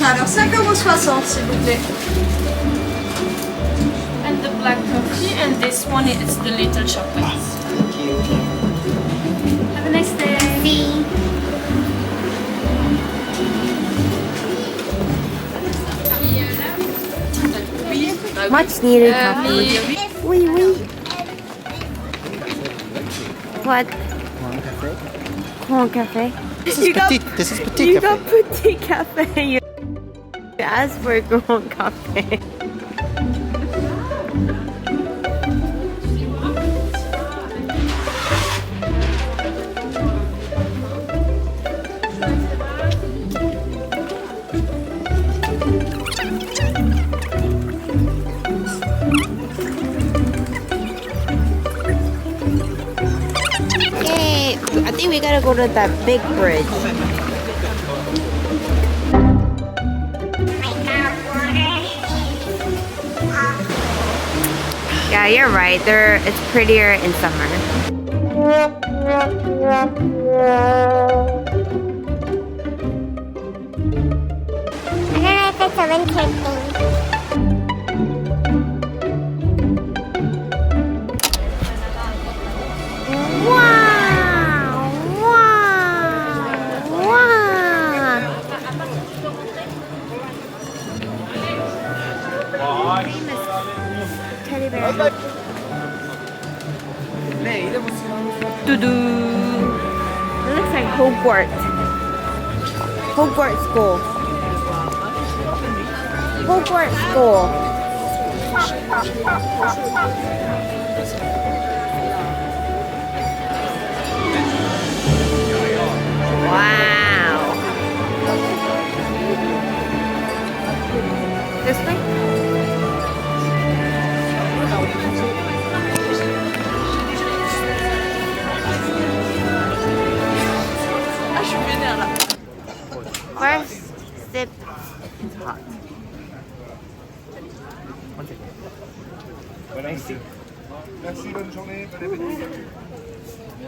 Alors 5,60 € s'il vous plaît. And the black coffee, and this one is the little chocolates. Thank you. Have a nice day. Much needed coffee. Oui, oui. What? Grand cafe. This is petite. This is petite. You Cafe. got petite cafe. You asked for grand cafe. Yay! I think we gotta go to that big bridge. Yeah, you're right. It's prettier in summer. I don't know if it's a winter thing. Wow! Wow! Wow! Famous teddy bear. Doo-doo! It looks like Hogwarts. Hogwarts School. Hogwarts School. Wow. This way? Ah, je suis vénère là. First sip. It's hot. Okay. When I see. Merci, bonne journée, bon appétit.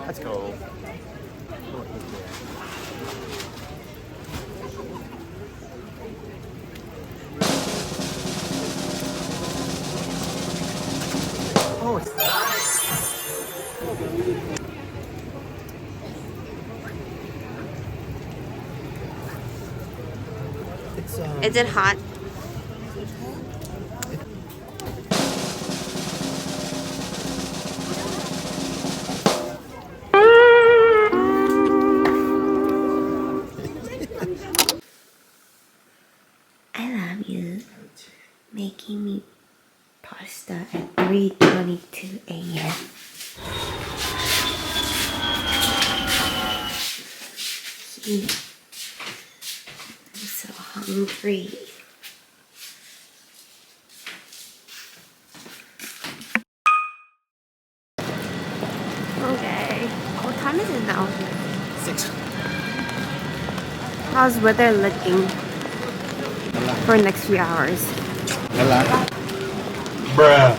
Let's go. Oh, Is it hot? I love you making me pasta at 3:22 a.m. I'm so hungry. Okay. What time is it now? 6. How's weather looking for next few hours? Bruh.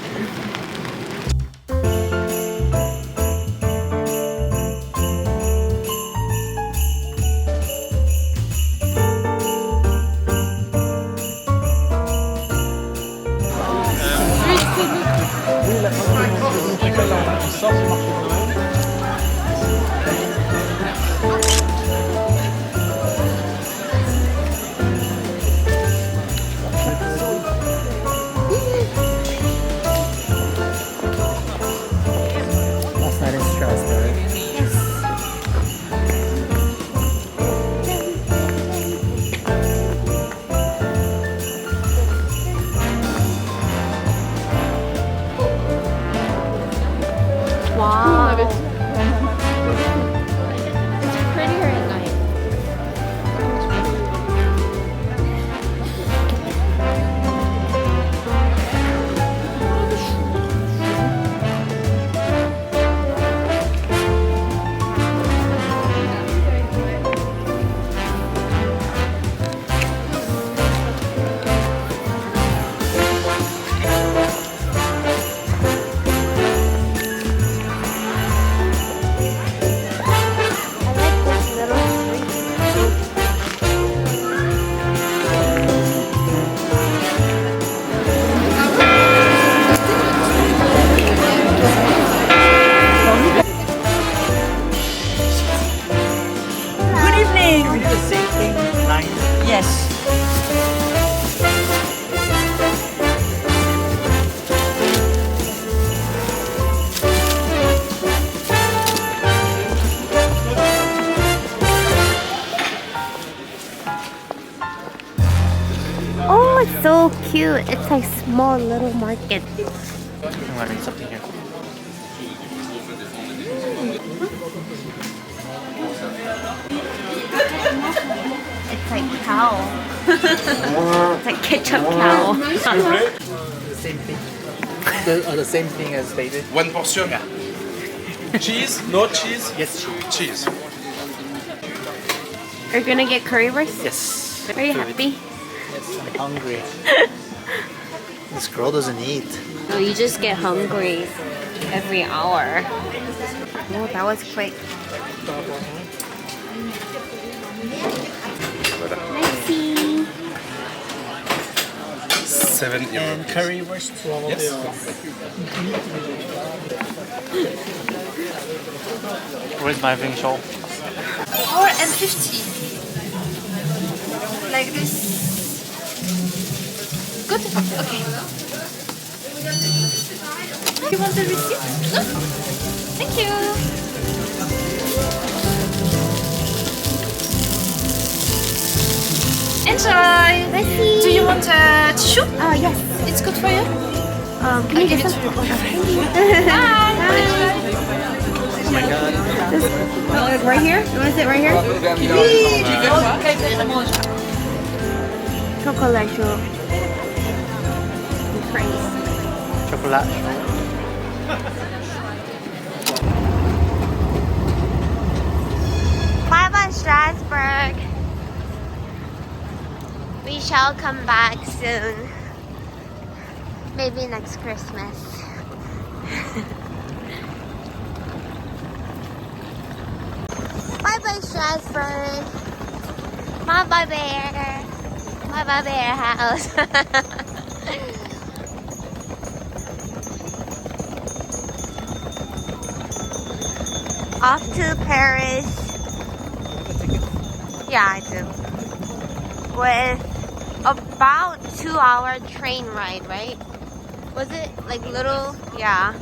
thing. We do the same thing. Nine. Yes. Oh, it's so cute. It's like small little market. I'm learning something here. It's like cow. It's like ketchup cow. The same thing. The same thing as stated. One portion. Yeah. Cheese? No cheese? Yes. Cheese. Are you gonna get currywurst? Yes. Are you happy? Yes, I'm hungry. This girl doesn't eat. No, you just get hungry every hour. Oh, that was quick. Merci. 7 euros. And currywurst. Yes. Where's my Ving Show? 4.50. Like this. Good? Okay. You want the receipt? No? Thank you. Enjoy! Do you want a tissue? Yes. It's good for you? Can you give get it some? to you. Bye. Oh my god. Right here? You want to sit right here? Chocolate show. Praise. Chocolate. Bye bye, Strasbourg. We shall come back soon. Maybe next Christmas. Bye bye, Strasbourg. Bye bye, bear. Bye bye, bear house. Off to Paris. Yeah, I do. With about 2-hour train ride, right? Was it like little? Yeah.